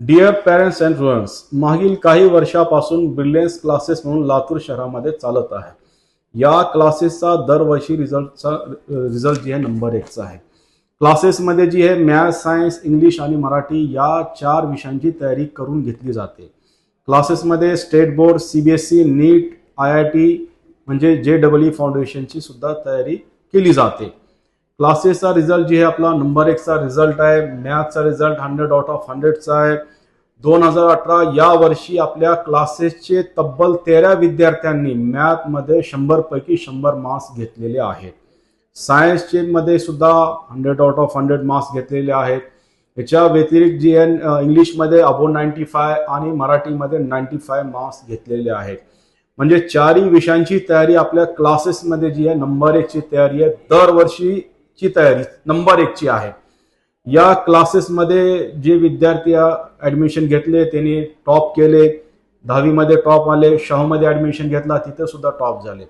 Dear parents and students, मागील काही वर्षापासून ब्रिलियन्स क्लासेस म्हणून लातूर शहरामध्ये चालत आहे. या क्लासेसचा दरवर्षी रिझल्ट जी आहे नंबर 1चा आहे. क्लासेसमध्ये जी आहे मॅथ्स, सायन्स, इंग्लिश आणि मराठी या 4 विषयांची तयारी करून घेतली जाते. क्लासेसमध्ये स्टेट बोर्ड, सीबीएसई, नीट, IIT म्हणजे JEE फाउंडेशनची सुद्धा तयारी केली जाते. क्लासेसचा रिझल्ट जी आहे आपला नंबर 1चा रिझल्ट आहे. मॅथ्सचा रिझल्ट 100 आउट ऑफ 100चा आहे. 2018 या वर्षी आपल्या क्लासेसचे तब्बल 13 विद्यार्थ्यांनी मॅथमध्ये 100 पैकी 100 मार्क्स घेतलेले आहेत. सायन्सचे मध्ये सुद्धा 100 आउट ऑफ 100 मार्क्स घेतलेले आहेत. याच्या व्यतिरिक्त जी आहे इंग्लिशमध्ये अबोव 95 आणि मराठीमध्ये 95 मार्क्स घेतलेले आहेत. म्हणजे 4 विषयांची तयारी आपल्या क्लासेसमध्ये जी आहे नंबर 1ची तयारी आहे. दरवर्षीची तयारी नंबर 1ची आहे. या क्लासेसमध्ये जे विद्यार्थी ऍडमिशन घेतले त्यांनी टॉप केले. 10वी मध्ये टॉप आले. शाहूमध्ये ऍडमिशन घेतला तिथे सुद्धा टॉप झाले.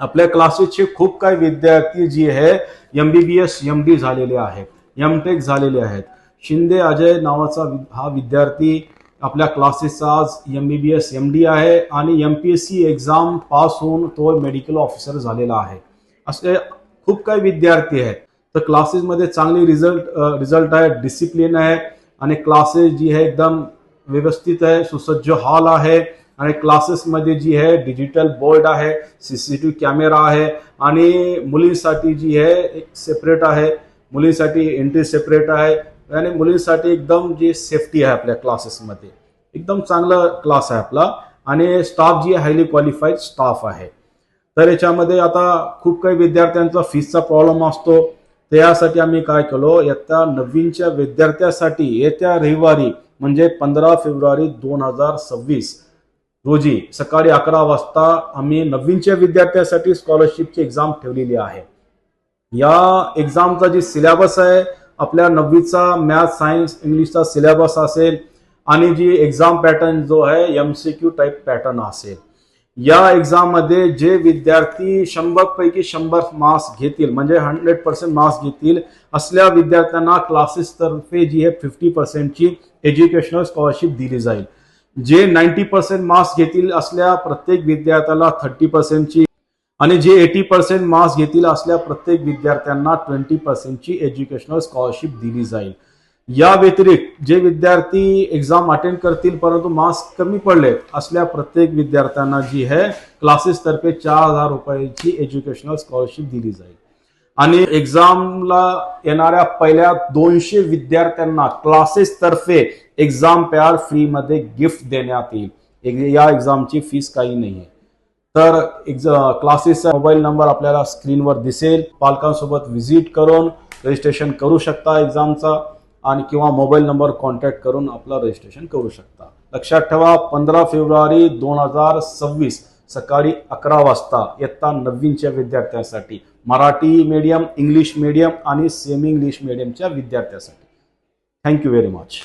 आपल्या क्लासेसचे खूप काही विद्यार्थी जे आहे MBBS MD झालेले आहेत, MTech झालेले आहेत. शिंदे अजय नावाचा हा विद्यार्थी आपल्या क्लासेसचा आज MBBS MD आहे आणि MPSC एक्झाम पास होऊन तो मेडिकल ऑफिसर झालेला आहे. असे खूप काही विद्यार्थी आहेत. तर क्लासेसमध्ये चांगली रिझल्ट आहे, डिसिप्लिन आहे आणि क्लासेस जी आहे एकदम व्यवस्थित आहे. सुसज्ज हॉल आहे आणि क्लासेसमध्ये जी आहे डिजिटल बोर्ड आहे, CCTV कॅमेरा आहे आणि मुलींसाठी जी आहे एक सेपरेट आहे. मुलींसाठी एंट्री सेपरेट आहे आणि मुलींसाठी एकदम जी सेफ्टी आहे आपल्या क्लासेसमध्ये. एकदम चांगला क्लास आहे आपला आणि स्टाफ जी आहे हायली क्वालिफाईड स्टाफ आहे. तर याच्यामध्ये आता खूप काही विद्यार्थ्यांचा फीसचा प्रॉब्लेम असतो. त्यासाठी आम्ही काय केलो, इयत्ता 9वीच्या विद्यार्थ्यांसाठी येत्या रविवारी म्हणजे 15 फेब्रुवारी 2026 रोजी सकाळी 11 वाजता आम्ही 9वीच्या विद्यार्थ्यांसाठी स्कॉलरशिपची एक्झाम ठेवलेली आहे. या एक्झामचा जी सिलेबस आहे आपल्या 9वीचा मॅथ्स, सायन्स, इंग्लिशचा सिलेबस असेल आणि जी एक्झाम पॅटर्न जो आहे MCQ टाईप पॅटर्न असेल. या एक्झाम मध्ये जे विद्यार्थी 100 पैकी 100 मार्क्स घेतील म्हणजे 100% मार्क्स घेतील असल्या विद्यार्थ्यांना क्लासेस तर्फे जी आहे 50%ची एज्युकेशनल स्कॉलरशिप दिली जाईल. जे 90% मार्क्स घेतील असल्या प्रत्येक विद्यार्थ्याला 30%ची आणि जे 80% मार्क्स घेतील असल्या प्रत्येक विद्यार्थ्यांना 20%ची एज्युकेशनल स्कॉलरशिप दिली जाईल. या व्यतिरिक्त जे विद्यार्थी एक्झाम अटेंड करतील परंतु मार्क्स कमी पडले असल्या प्रत्येक विद्यार्थ्यांना जी आहे क्लासेस तर्फे 4000 रुपयाची एज्युकेशनल स्कॉलरशिप दिली जाईल. आणि एक्झामला येणाऱ्या पहिल्या 200 विद्यार्थ्यांना क्लासेस तर्फे एक्झाम पॅड फ्री मध्ये गिफ्ट देण्यात येईल. या एक्झामची फीस काही नाहीये. तर क्लासेसचा मोबाईल नंबर आपल्याला स्क्रीनवर दिसेल. पालकांसोबत व्हिजिट करून रजिस्ट्रेशन करू शकता एक्झामचा आणि किंवा मोबाईल नंबर कॉन्टॅक्ट करून आपला रजिस्ट्रेशन करू शकता. लक्षात ठेवा 15 फेब्रुवारी 2026 सकाळी 11 वाजता इयत्ता 9वीच्या विद्यार्थ्यांसाठी, मराठी मीडियम, इंग्लिश मीडियम आणि सेमी इंग्लिश मीडियमच्या विद्यार्थ्यांसाठी. Thank you very much.